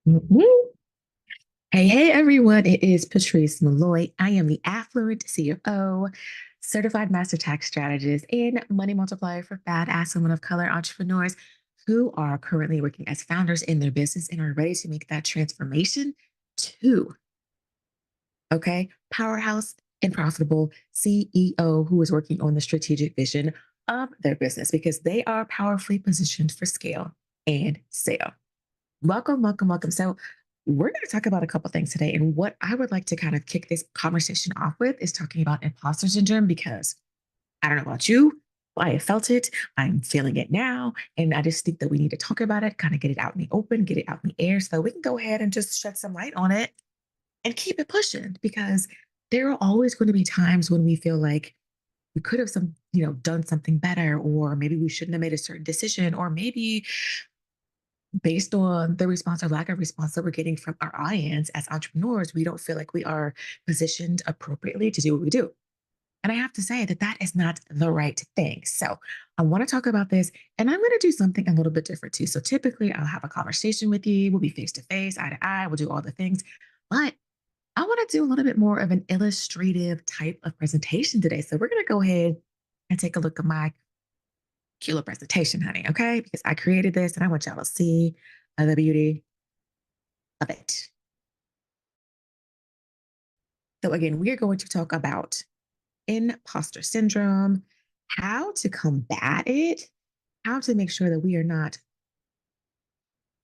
Mhm. Hey, everyone. It is Patrice Malloy. I am the Affluent CFO, Certified Master Tax Strategist, and Money Multiplier for badass women of color entrepreneurs who are currently working as founders in their business and are ready to make that transformation to, okay, powerhouse and profitable CEO who is working on the strategic vision of their business because they are powerfully positioned for scale and sale. Welcome, welcome, welcome. So, we're going to talk about a couple things today. And what I would like to kind of kick this conversation off with is talking about imposter syndrome because I don't know about you, but I have felt it. I'm feeling it now. And I just think that we need to talk about it, kind of get it out in the open, get it out in the air so we can go ahead and just shed some light on it and keep it pushing because there are always going to be times when we feel like we could have done something better, or maybe we shouldn't have made a certain decision, or maybe based on the response or lack of response that we're getting from our audience as entrepreneurs, we don't feel like we are positioned appropriately to do what we do. And I have to say that that is not the right thing. So I want to talk about this, and I'm going to do something a little bit different too. So typically, I'll have a conversation with you. We'll be face to face, eye to eye. We'll do all the things. But I want to do a little bit more of an illustrative type of presentation today. So we're going to go ahead and take a look at my killer presentation, honey. Okay. Because I created this and I want y'all to see the beauty of it. So, again, we are going to talk about imposter syndrome, how to combat it, how to make sure that we are not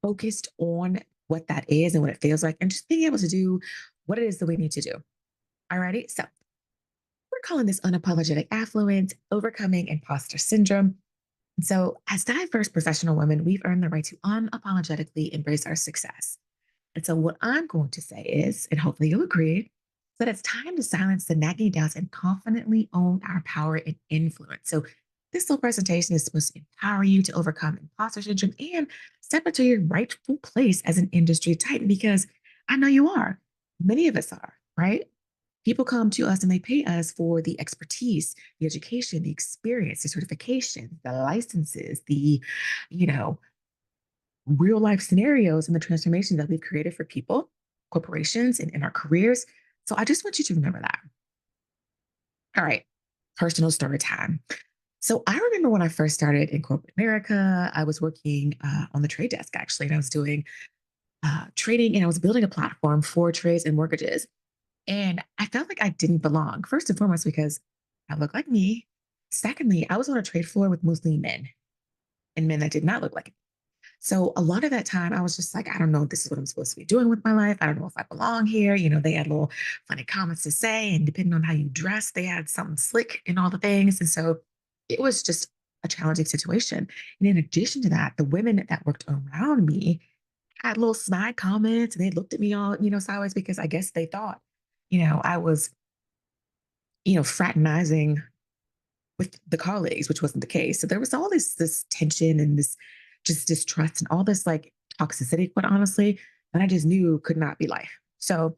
focused on what that is and what it feels like, and just being able to do what it is that we need to do. Alrighty. So, we're calling this unapologetic affluence, overcoming imposter syndrome. So, as diverse professional women, we've earned the right to unapologetically embrace our success. And so, what I'm going to say is, and hopefully you'll agree, that it's time to silence the nagging doubts and confidently own our power and influence. So, this whole presentation is supposed to empower you to overcome imposter syndrome and step into your rightful place as an industry titan because I know you are. Many of us are, right? People come to us and they pay us for the expertise, the education, the experience, the certification, the licenses, you know, real life scenarios and the transformations that we've created for people, corporations, and in our careers. So I just want you to remember that. All right, personal story time. So I remember when I first started in corporate America, I was working on the trade desk actually, and I was doing trading and I was building a platform for trades and mortgages. And I felt like I didn't belong, first and foremost, because I look like me. Secondly, I was on a trade floor with mostly men and men that did not look like me. So a lot of that time, I was just like, I don't know if this is what I'm supposed to be doing with my life. I don't know if I belong here. They had little funny comments to say, and depending on how you dress, they had something slick and all the things. And so it was just a challenging situation. And in addition to that, the women that worked around me had little snide comments, and they looked at me all, sideways because I guess they thought, I was, fraternizing with the colleagues, which wasn't the case. So there was all this tension and this just distrust and all this like toxicity, quite honestly, that I just knew could not be life. So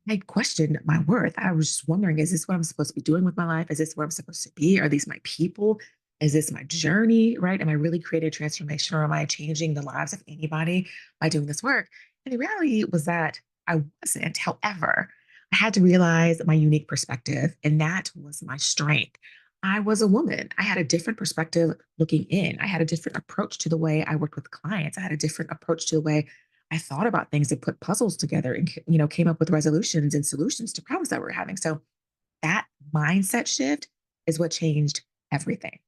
I questioned my worth. I was just wondering, is this what I'm supposed to be doing with my life? Is this where I'm supposed to be? Are these my people? Is this my journey? Right? Am I really creating a transformation, or am I changing the lives of anybody by doing this work? And the reality was that I wasn't. However, I had to realize my unique perspective, and that was my strength. I was a woman. I had a different perspective looking in. I had a different approach to the way I worked with clients. I had a different approach to the way I thought about things and put puzzles together and came up with resolutions and solutions to problems that we're having. So that mindset shift is what changed everything.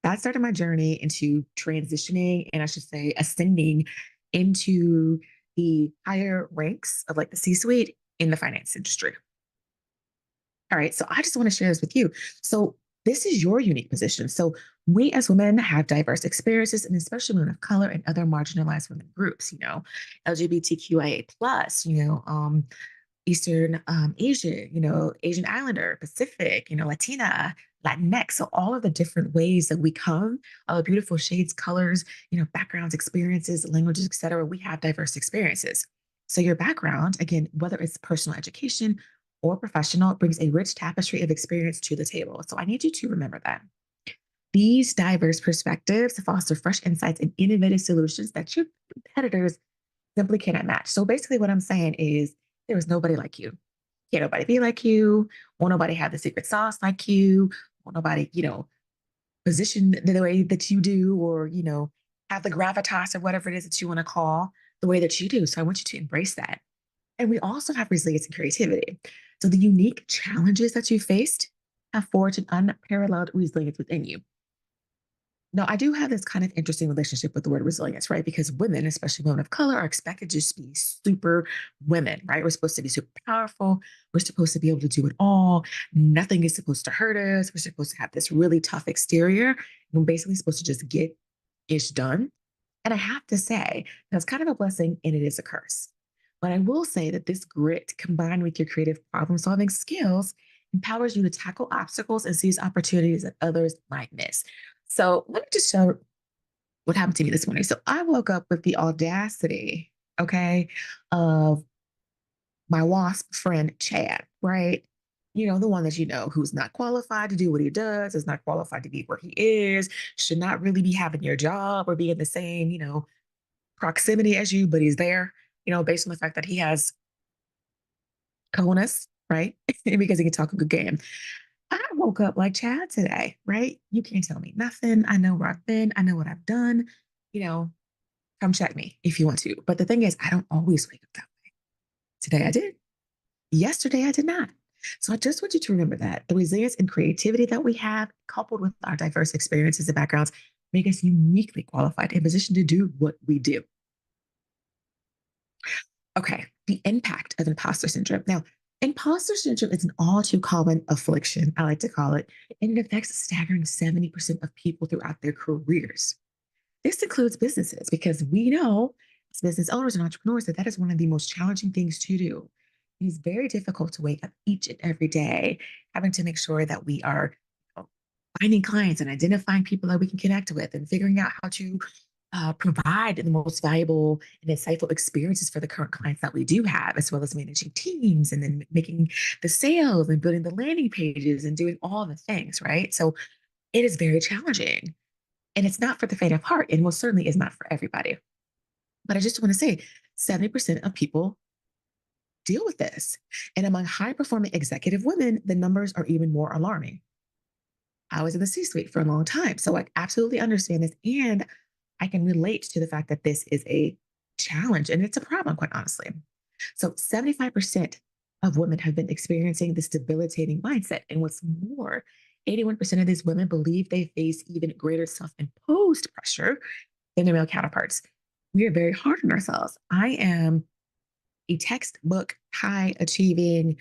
That started my journey into transitioning, and I should say ascending into the higher ranks of like the C-suite in the finance industry. All right, so I just want to share this with you. So this is your unique position. So we as women have diverse experiences, and especially women of color and other marginalized women groups. LGBTQIA plus. Eastern Asian. Asian Islander, Pacific. Latina, Latinx. So all of the different ways that we come, all the beautiful shades, colors, backgrounds, experiences, languages, etc. We have diverse experiences. So your background, again, whether it's personal education or professional, brings a rich tapestry of experience to the table. So I need you to remember that. These diverse perspectives foster fresh insights and innovative solutions that your competitors simply cannot match. So basically, what I'm saying is there is nobody like you. Can't nobody be like you. Won't nobody have the secret sauce like you. Won't nobody, position the way that you do, or, have the gravitas or whatever it is that you want to call the way that you do. So I want you to embrace that. And we also have resilience and creativity. So the unique challenges that you faced have forged an unparalleled resilience within you. Now, I do have this kind of interesting relationship with the word resilience, right? Because women, especially women of color, are expected to just be super women, right? We're supposed to be super powerful. We're supposed to be able to do it all. Nothing is supposed to hurt us. We're supposed to have this really tough exterior. And we're basically supposed to just get ish done. And I have to say, that's kind of a blessing and it is a curse. But I will say that this grit combined with your creative problem solving skills empowers you to tackle obstacles and seize opportunities that others might miss. So let me just share what happened to me this morning. So I woke up with the audacity, okay, of my WASP friend Chad, right? The one that who's not qualified to do what he does, is not qualified to be where he is, should not really be having your job or be in the same, proximity as you, but he's there, based on the fact that he has cojones, right? Because he can talk a good game. I woke up like Chad today, right? You can't tell me nothing. I know where I've been. I know what I've done. You know, come check me if you want to. But the thing is, I don't always wake up that way. Today I did. Yesterday I did not. So I just want you to remember that the resilience and creativity that we have, coupled with our diverse experiences and backgrounds, make us uniquely qualified and positioned to do what we do. Okay, the impact of imposter syndrome. Now, imposter syndrome is an all too common affliction, I like to call it, and it affects a staggering 70% of people throughout their careers. This includes businesses because we know as business owners and entrepreneurs that that is one of the most challenging things to do. It is very difficult to wake up each and every day having to make sure that we are finding clients and identifying people that we can connect with and figuring out how to provide the most valuable and insightful experiences for the current clients that we do have, as well as managing teams and then making the sales and building the landing pages and doing all the things, right? So it is very challenging. And it's not for the faint of heart, and most certainly is not for everybody. But I just want to say 70% of people deal with this. And among high performing executive women, the numbers are even more alarming. I was in the C suite for a long time. So I absolutely understand this. And I can relate to the fact that this is a challenge and it's a problem, quite honestly. So 75% of women have been experiencing this debilitating mindset. And what's more, 81% of these women believe they face even greater self imposed pressure than their male counterparts. We are very hard on ourselves. I am a textbook high achieving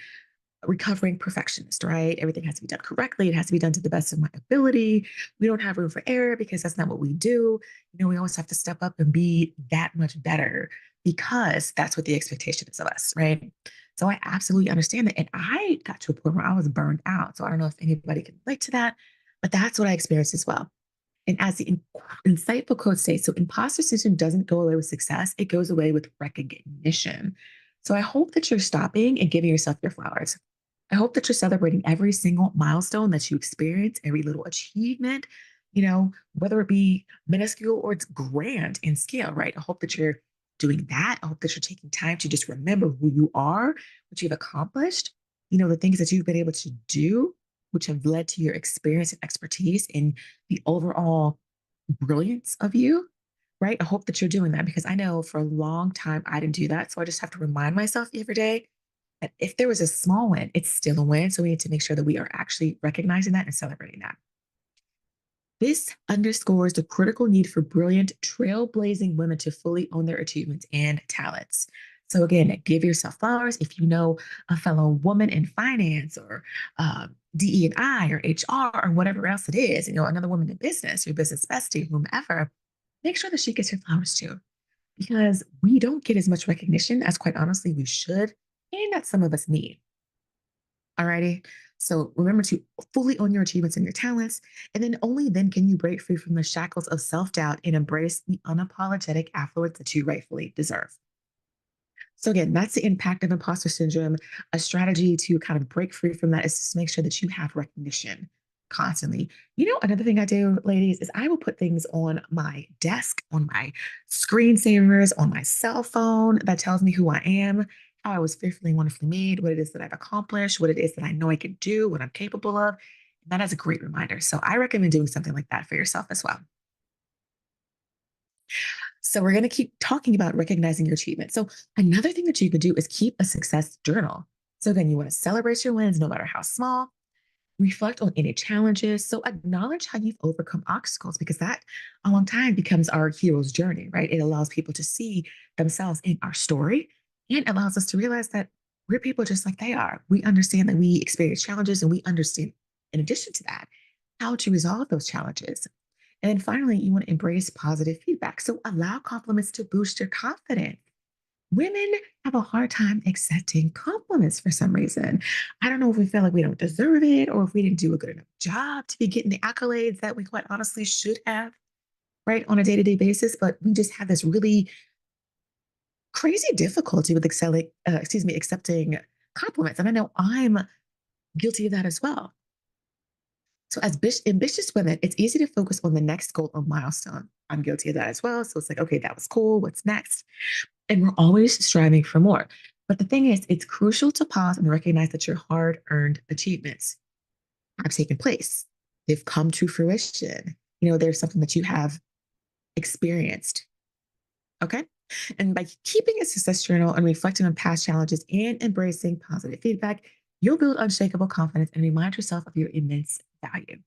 recovering perfectionist, right? Everything has to be done correctly. It has to be done to the best of my ability. We don't have room for error because that's not what we do. We always have to step up and be that much better because that's what the expectation is of us, right? So I absolutely understand that. And I got to a point where I was burned out. So I don't know if anybody can relate to that, but that's what I experienced as well. And as the insightful quote states, so imposter syndrome doesn't go away with success, it goes away with recognition. So I hope that you're stopping and giving yourself your flowers. I hope that you're celebrating every single milestone that you experience, every little achievement, whether it be minuscule or it's grand in scale, right? I hope that you're doing that. I hope that you're taking time to just remember who you are, what you've accomplished, the things that you've been able to do, which have led to your experience and expertise and the overall brilliance of you, right? I hope that you're doing that because I know for a long time I didn't do that. So I just have to remind myself every day that if there was a small win, it's still a win. So we need to make sure that we are actually recognizing that and celebrating that. This underscores the critical need for brilliant, trailblazing women to fully own their achievements and talents. So, again, give yourself flowers. If you know a fellow woman in finance or DE&I or HR or whatever else it is, another woman in business, your business bestie, whomever, make sure that she gets her flowers too. Because we don't get as much recognition as, quite honestly, we should, and that some of us need. Alrighty. So remember to fully own your achievements and your talents. And then only then can you break free from the shackles of self doubt and embrace the unapologetic affluence that you rightfully deserve. So, again, that's the impact of imposter syndrome. A strategy to kind of break free from that is to make sure that you have recognition. constantly. Another thing I do, ladies, is I will put things on my desk, on my screensavers, on my cell phone that tells me who I am, how I was fearfully and wonderfully made, what it is that I've accomplished, what it is that I know I can do, what I'm capable of. And that is a great reminder. So I recommend doing something like that for yourself as well. So we're going to keep talking about recognizing your achievement. So another thing that you could do is keep a success journal. So again, you want to celebrate your wins, no matter how small. Reflect on any challenges. So acknowledge how you've overcome obstacles because that a long time becomes our hero's journey, right? It allows people to see themselves in our story and allows us to realize that we're people just like they are. We understand that we experience challenges and we understand, in addition to that, how to resolve those challenges. And then finally, you want to embrace positive feedback. So allow compliments to boost your confidence. Women have a hard time accepting compliments for some reason. I don't know if we feel like we don't deserve it or if we didn't do a good enough job to be getting the accolades that we quite honestly should have, right, on a day to day basis. But we just have this really crazy difficulty with accepting compliments. And I know I'm guilty of that as well. So, as ambitious women, it's easy to focus on the next goal or milestone. I'm guilty of that as well. So, it's like, okay, that was cool. What's next? And we're always striving for more. But the thing is, it's crucial to pause and recognize that your hard earned achievements have taken place. They've come to fruition. There's something that you have experienced. Okay. And by keeping a success journal and reflecting on past challenges and embracing positive feedback, you'll build unshakable confidence and remind yourself of your immense value.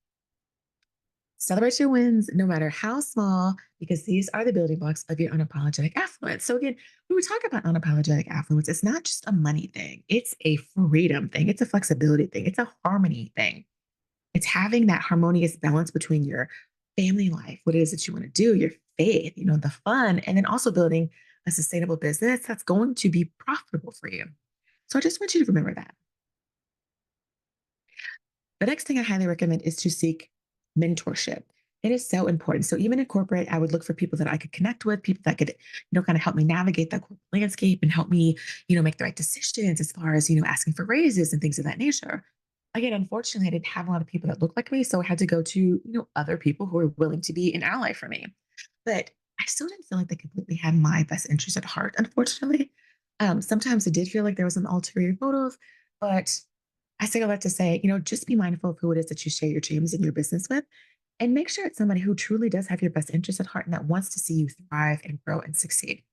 Celebrate your wins, no matter how small, because these are the building blocks of your unapologetic affluence. So, again, when we talk about unapologetic affluence, it's not just a money thing, it's a freedom thing, it's a flexibility thing, it's a harmony thing. It's having that harmonious balance between your family life, what it is that you want to do, your faith, the fun, and then also building a sustainable business that's going to be profitable for you. So, I just want you to remember that. The next thing I highly recommend is to seek mentorship. It is so important. So even in corporate, I would look for people that I could connect with, people that could, kind of help me navigate that corporate landscape and help me, make the right decisions as far as, asking for raises and things of that nature. Again, unfortunately, I didn't have a lot of people that looked like me. So I had to go to, other people who were willing to be an ally for me. But I still didn't feel like they completely had my best interest at heart, unfortunately. Sometimes it did feel like there was an ulterior motive, but I say all that to say, just be mindful of who it is that you share your dreams and your business with, and make sure it's somebody who truly does have your best interest at heart and that wants to see you thrive and grow and succeed.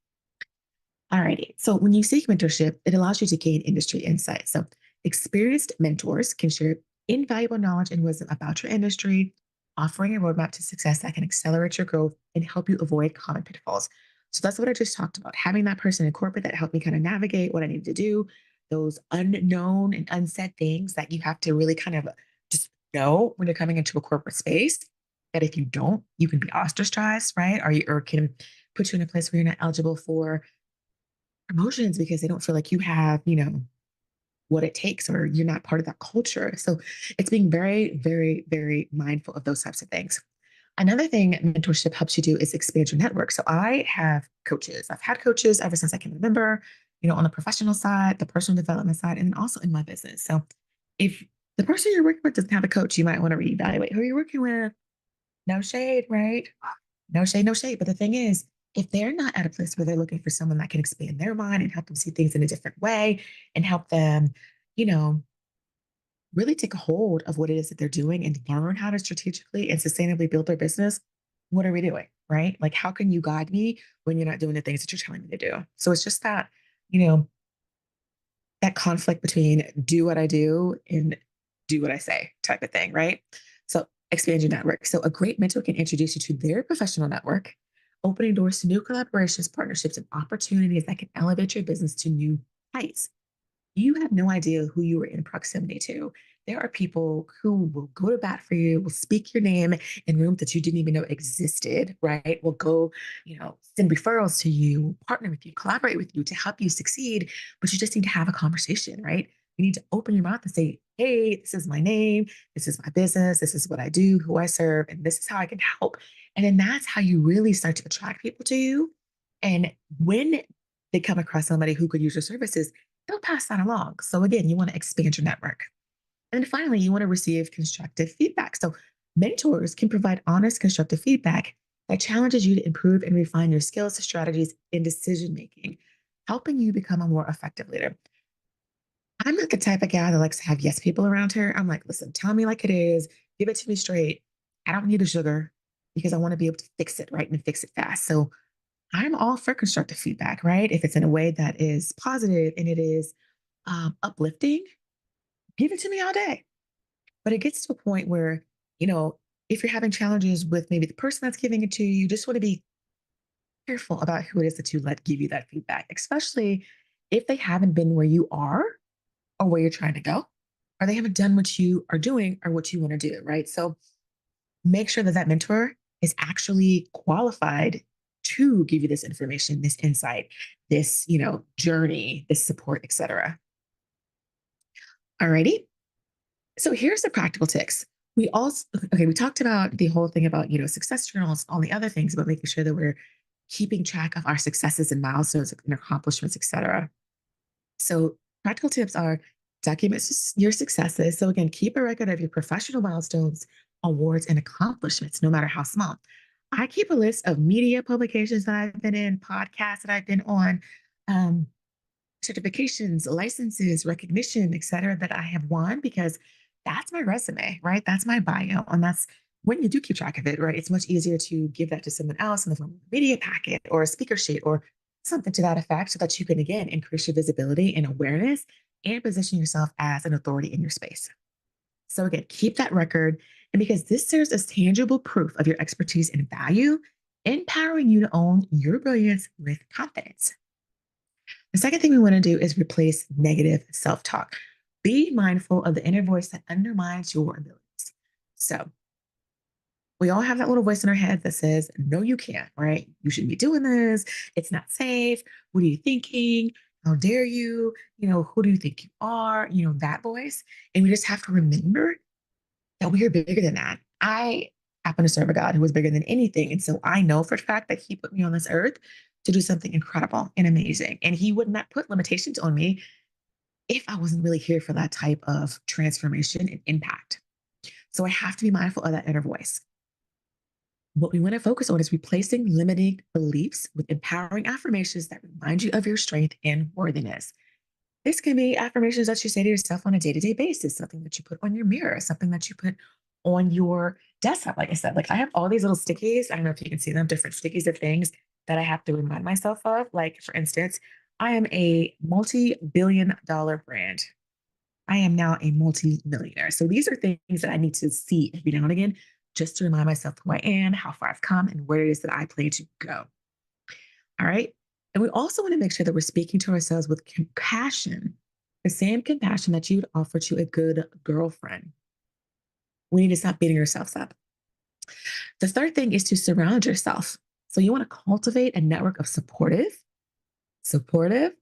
Alrighty. So when you seek mentorship, it allows you to gain industry insight. So experienced mentors can share invaluable knowledge and wisdom about your industry, offering a roadmap to success that can accelerate your growth and help you avoid common pitfalls. So that's what I just talked about. Having that person in corporate that helped me kind of navigate what I needed to do, those unknown and unsaid things that you have to really kind of just know when you're coming into a corporate space. That if you don't, you can be ostracized, right? Or can put you in a place where you're not eligible for promotions because they don't feel like you have, what it takes or you're not part of that culture. So it's being very, very, very mindful of those types of things. Another thing mentorship helps you do is expand your network. So I have coaches. I've had coaches ever since I can remember, on the professional side, the personal development side, and also in my business. So if the person you're working with doesn't have a coach, you might want to reevaluate who you're working with. No shade, right? No shade, no shade. But the thing is, if they're not at a place where they're looking for someone that can expand their mind and help them see things in a different way and help them, you know, really take a hold of what it is that they're doing and learn how to strategically and sustainably build their business, what are we doing? Right? Like, how can you guide me when you're not doing the things that you're telling me to do? So it's just that, you know, that conflict between do what I do and do what I say type of thing, right? So expand your network. So a great mentor can introduce you to their professional network, opening doors to new collaborations, partnerships, and opportunities that can elevate your business to new heights. You have no idea who you are in proximity to. There are people who will go to bat for you, will speak your name in rooms that you didn't even know existed, right? Will go, send referrals to you, partner with you, collaborate with you to help you succeed. But you just need to have a conversation, right? You need to open your mouth and say, hey, this is my name, this is my business, this is what I do, who I serve, and this is how I can help. And then that's how you really start to attract people to you. And when they come across somebody who could use your services, they'll pass that along. So again, you want to expand your network. And then finally, you want to receive constructive feedback. So, mentors can provide honest, constructive feedback that challenges you to improve and refine your skills, strategies, and decision making, helping you become a more effective leader. I'm not the type of guy that likes to have yes people around her. I'm like, listen, tell me like it is, give it to me straight. I don't need the sugar because I want to be able to fix it right and fix it fast. So, I'm all for constructive feedback, right? If it's in a way that is positive and it is uplifting, give it to me all day. But it gets to a point where, you know, if you're having challenges with maybe the person that's giving it to you, you just want to be careful about who it is that you let give you that feedback, especially if they haven't been where you are or where you're trying to go, or they haven't done what you are doing or what you want to do, right? So make sure that that mentor is actually qualified to give you this information, this insight, this, journey, this support, etc. Alrighty. So here's the practical tips. We also okay, we talked about the whole thing about, success journals, all the other things about making sure that we're keeping track of our successes and milestones and accomplishments, etc. So practical tips are document your successes. So again, keep a record of your professional milestones, awards, and accomplishments, no matter how small. I keep a list of media publications that I've been in, podcasts that I've been on, um, certifications, licenses, recognition, et cetera, that I have won because that's my resume, right? That's my bio. And that's when you do keep track of it, right? It's much easier to give that to someone else in the form of a media packet or a speaker sheet or something to that effect so that you can, again, increase your visibility and awareness and position yourself as an authority in your space. So, again, keep that record. And because this serves as tangible proof of your expertise and value, empowering you to own your brilliance with confidence. The second thing we want to do is replace negative self talk. Be mindful of the inner voice that undermines your abilities. So, we all have that little voice in our head that says, no, you can't, right? You shouldn't be doing this. It's not safe. What are you thinking? How dare you? Who do you think you are? That voice. And we just have to remember that we are bigger than that. I happen to serve a God who is bigger than anything. And so I know for a fact that He put me on this earth to do something incredible and amazing. And He would not put limitations on me if I wasn't really here for that type of transformation and impact. So I have to be mindful of that inner voice. What we want to focus on is replacing limiting beliefs with empowering affirmations that remind you of your strength and worthiness. This can be affirmations that you say to yourself on a day-to-day basis, something that you put on your mirror, something that you put on your desktop. Like I said, like I have all these little stickies. I don't know if you can see them, different stickies of things that I have to remind myself of. Like, for instance, I am a multi-billion dollar brand. I am now a multi-millionaire. So these are things that I need to see every now and again just to remind myself who I am, how far I've come, and where it is that I plan to go. All right. And we also want to make sure that we're speaking to ourselves with compassion, the same compassion that you would offer to a good girlfriend. We need to stop beating ourselves up. The third thing is to surround yourself. So you want to cultivate a network of supportive, supportive,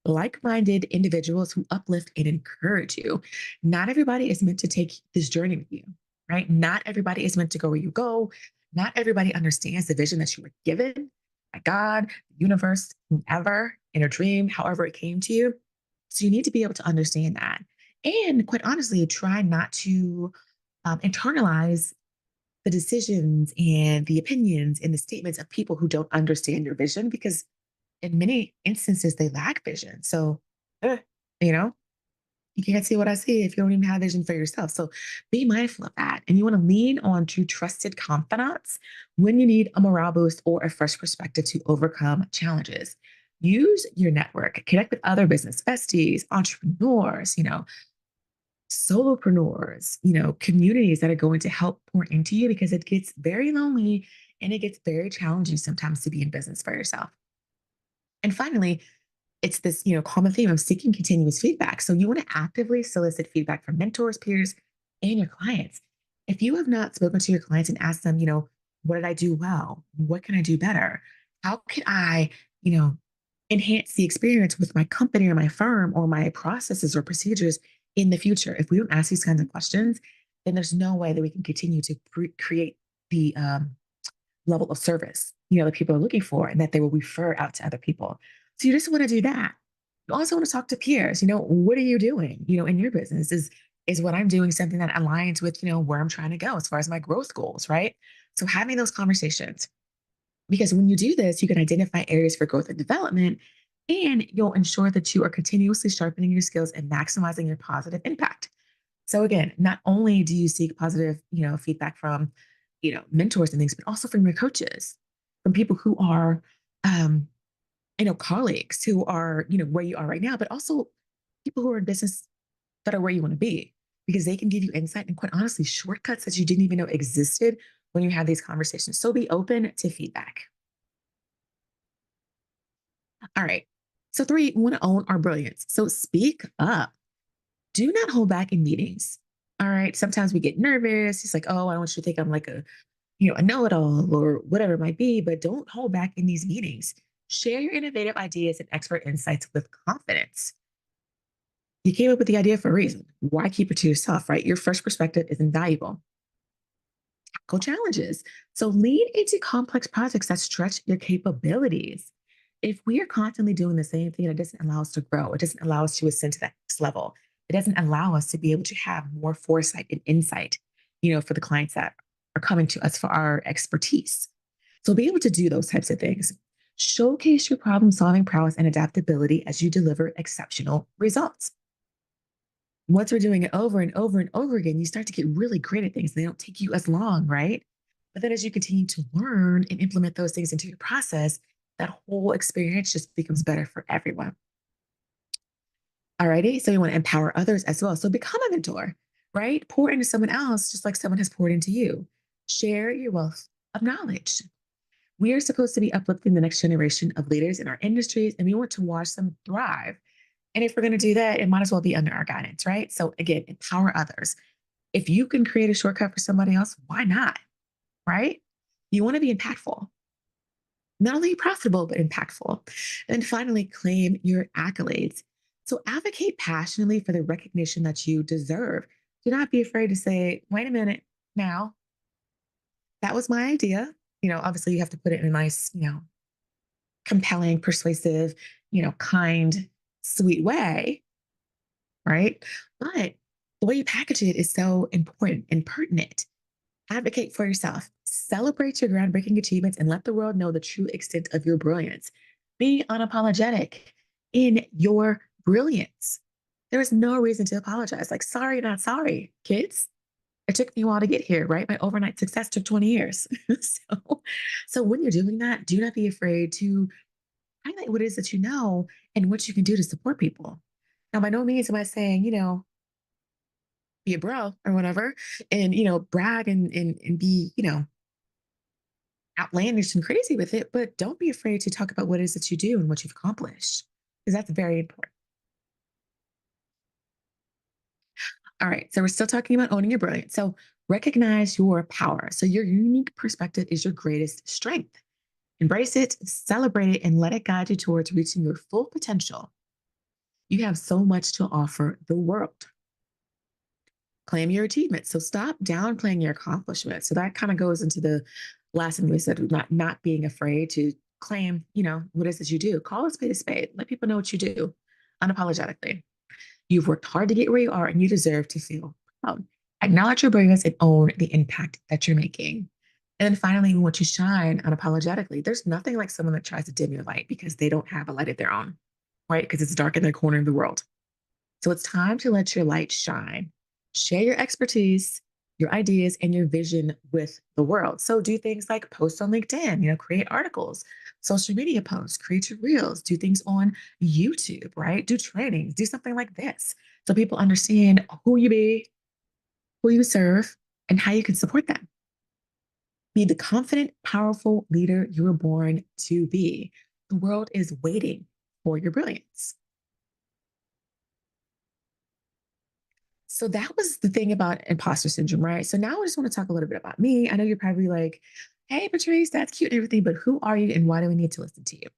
like-minded individuals who uplift and encourage you. Not everybody is meant to take this journey with you, right? Not everybody is meant to go where you go. Not everybody understands the vision that you were given by God, the universe, whoever, in a dream, however it came to you. So you need to be able to understand that. And quite honestly, try not to internalize the decisions and the opinions and the statements of people who don't understand your vision because in many instances they lack vision. So, eh, you know, you can't see what I see if you don't even have vision for yourself. So be mindful of that. And you want to lean on to trusted confidants when you need a morale boost or a fresh perspective to overcome challenges. Use your network, connect with other business besties, entrepreneurs, solopreneurs, communities that are going to help pour into you because it gets very lonely and it gets very challenging sometimes to be in business for yourself. And finally, it's this, common theme of seeking continuous feedback. So you want to actively solicit feedback from mentors, peers, and your clients. If you have not spoken to your clients and asked them, what did I do well? What can I do better? How can I, you know, enhance the experience with my company or my firm or my processes or procedures in the future? If we don't ask these kinds of questions, then there's no way that we can continue to create the level of service, that people are looking for and that they will refer out to other people. So you just want to do that. You also want to talk to peers. What are you doing, in your business? Is what I'm doing something that aligns with, where I'm trying to go as far as my growth goals, right? So having those conversations, because when you do this, you can identify areas for growth and development, and you'll ensure that you are continuously sharpening your skills and maximizing your positive impact. So again, not only do you seek positive, feedback from, mentors and things, but also from your coaches, from people who are, um, colleagues who are, where you are right now, but also people who are in business that are where you want to be, because they can give you insight and, quite honestly, shortcuts that you didn't even know existed when you have these conversations. So be open to feedback. All right. So three, we want to own our brilliance. So speak up. Do not hold back in meetings. All right. Sometimes we get nervous. It's like, oh, I don't want you to think I'm like a know-it-all or whatever it might be, but don't hold back in these meetings. Share your innovative ideas and expert insights with confidence. You came up with the idea for a reason. Why keep it to yourself, right? Your fresh perspective is invaluable. Tackle challenges. So lean into complex projects that stretch your capabilities. If we are constantly doing the same thing, it doesn't allow us to grow. It doesn't allow us to ascend to that next level. It doesn't allow us to be able to have more foresight and insight, for the clients that are coming to us for our expertise. So be able to do those types of things. Showcase your problem solving prowess and adaptability as you deliver exceptional results. Once we're doing it over and over and over again, you start to get really great at things. They don't take you as long, right? But then as you continue to learn and implement those things into your process, that whole experience just becomes better for everyone. Alrighty. So you want to empower others as well. So become a mentor, right? Pour into someone else just like someone has poured into you. Share your wealth of knowledge. We are supposed to be uplifting the next generation of leaders in our industries, and we want to watch them thrive. And if we're going to do that, it might as well be under our guidance, right? So again, empower others. If you can create a shortcut for somebody else, why not? Right? You want to be impactful, not only profitable, but impactful. And finally, claim your accolades. So advocate passionately for the recognition that you deserve. Do not be afraid to say, wait a minute, now, that was my idea. Obviously, you have to put it in a nice, compelling, persuasive, kind, sweet way, right? But the way you package it is so important and pertinent. Advocate for yourself, celebrate your groundbreaking achievements, and let the world know the true extent of your brilliance. Be unapologetic in your brilliance. There is no reason to apologize. Like, sorry, not sorry, kids. It took me a while to get here, right? My overnight success took 20 years. so when you're doing that, do not be afraid to highlight what it is that you know and what you can do to support people. Now, by no means am I saying, be a bro or whatever, and brag and be, outlandish and crazy with it, but don't be afraid to talk about what it is that you do and what you've accomplished, because that's very important. All right, so we're still talking about owning your brilliance. So recognize your power. So your unique perspective is your greatest strength. Embrace it, celebrate it, and let it guide you towards reaching your full potential. You have so much to offer the world. Claim your achievements. So stop downplaying your accomplishments. So that kind of goes into the last thing we said, not being afraid to claim, what is it you do. Call a spade a spade. Let people know what you do unapologetically. You've worked hard to get where you are, and you deserve to feel proud. Acknowledge your brilliance and own the impact that you're making. And then finally, we want you to shine unapologetically. There's nothing like someone that tries to dim your light because they don't have a light of their own, right? Because it's dark in their corner of the world. So it's time to let your light shine. Share your expertise, your ideas, and your vision with the world. So do things like post on LinkedIn, create articles, social media posts, create your reels, do things on YouTube, right? Do trainings, do something like this. So people understand who you be, who you serve, and how you can support them. Be the confident, powerful leader you were born to be. The world is waiting for your brilliance. So that was the thing about imposter syndrome, right? So now I just want to talk a little bit about me. I know you're probably like, hey, Patrice, that's cute and everything, but who are you and why do we need to listen to you?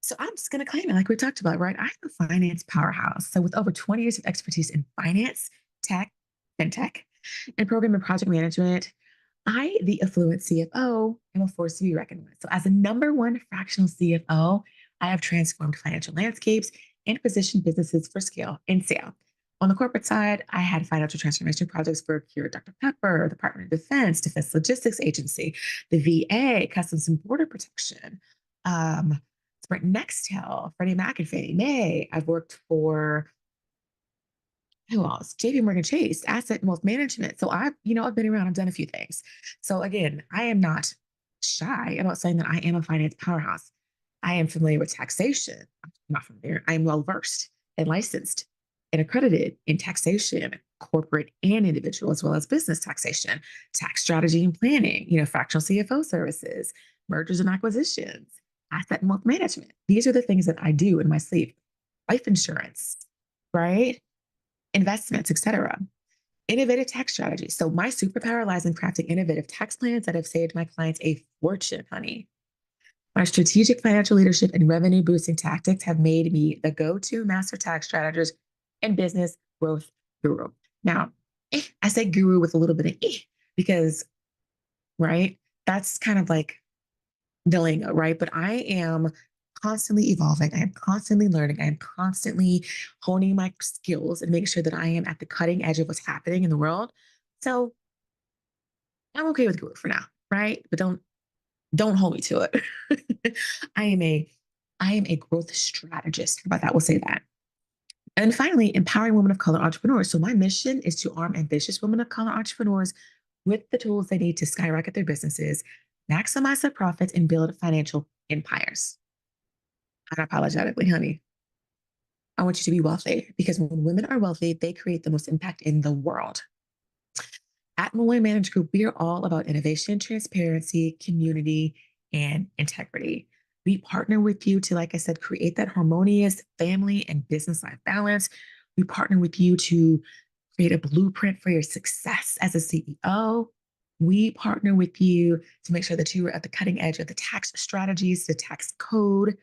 So I'm just going to claim it like we talked about, right? I'm a finance powerhouse. So with over 20 years of expertise in finance, tech, fintech, and program and project management, the affluent CFO, am a force to be reckoned with. So as a number one fractional CFO, I have transformed financial landscapes and position businesses for scale and sale. On the corporate side, I had financial transformation projects for Cure Dr. Pepper, the Department of Defense, Defense Logistics Agency, the VA, Customs and Border Protection, um, Sprint Nextel, Freddie Mac and Fannie Mae. I've worked for who else? JP Morgan Chase, Asset and Wealth Management. So I've been around, I've done a few things. So again, I am not shy about saying that I am a finance powerhouse. I am familiar with taxation. I'm not familiar. I am well versed and licensed and accredited in taxation, corporate and individual, as well as business taxation, tax strategy and planning, fractional CFO services, mergers and acquisitions, asset and wealth management. These are the things that I do in my sleep. Life insurance, right? Investments, etc. Innovative tax strategies. So my superpower lies in crafting innovative tax plans that have saved my clients a fortune, honey. My strategic financial leadership and revenue boosting tactics have made me the go-to master tax strategist and business growth guru. Now, I say guru with a little bit of because, right, that's kind of like the lingo, right? But I am constantly evolving. I am constantly learning. I am constantly honing my skills and making sure that I am at the cutting edge of what's happening in the world. So I'm okay with guru for now, right? But don't hold me to it. I am a I am a growth strategist. How about that? We'll say that. And finally, empowering women of color entrepreneurs. So my mission is to arm ambitious women of color entrepreneurs with the tools they need to skyrocket their businesses, maximize their profits, and build financial empires. Unapologetically, honey. I want you to be wealthy because when women are wealthy, they create the most impact in the world. At Malloy Managed Group, we are all about innovation, transparency, community, and integrity. We partner with you to, like I said, create that harmonious family and business life balance. We partner with you to create a blueprint for your success as a CEO. We partner with you to make sure that you are at the cutting edge of the tax strategies, the tax code.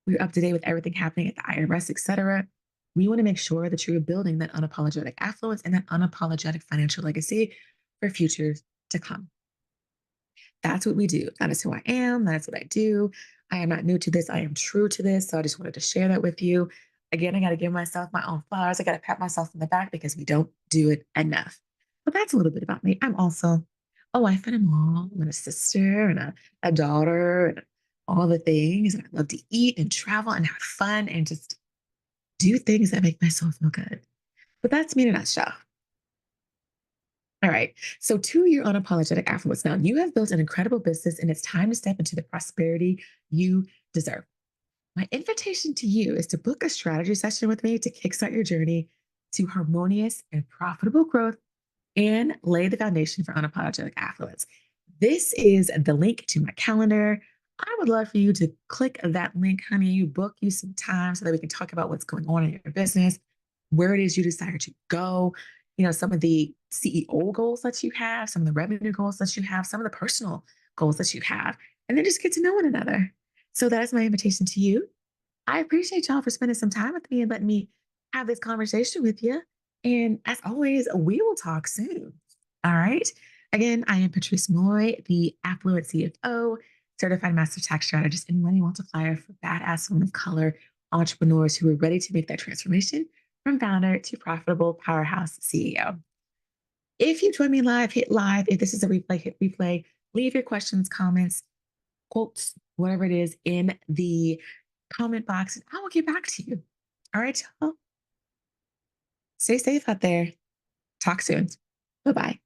We're up to date with everything happening at the IRS, et cetera. We want to make sure that you're building that unapologetic affluence and that unapologetic financial legacy for futures to come. That's what we do. That is who I am. That's what I do. I am not new to this. I am true to this. So I just wanted to share that with you. Again, I got to give myself my own flowers. I got to pat myself on the back because we don't do it enough. But that's a little bit about me. I'm also a wife and a mom and a sister and a daughter and all the things. And I love to eat and travel and have fun and just do things that make my soul feel good. But that's me in a nutshell. All right. So, to your unapologetic affluence. Now, you have built an incredible business and it's time to step into the prosperity you deserve. My invitation to you is to book a strategy session with me to kickstart your journey to harmonious and profitable growth and lay the foundation for unapologetic affluence. This is the link to my calendar. I would love for you to click that link, honey. You book you some time so that we can talk about what's going on in your business, where it is you desire to go, some of the CEO goals that you have, some of the revenue goals that you have, some of the personal goals that you have, and then just get to know one another. So that is my invitation to you. I appreciate y'all for spending some time with me and letting me have this conversation with you. And as always, we will talk soon. All right. Again, I am Patrice Moy, the Affluent CFO, certified master tax strategist and money multiplier for badass women of color entrepreneurs who are ready to make that transformation from founder to profitable powerhouse CEO. If you join me live, hit live. If this is a replay, hit replay. Leave your questions, comments, quotes, whatever it is in the comment box, and I will get back to you. All right, y'all. Stay safe out there. Talk soon. Bye bye.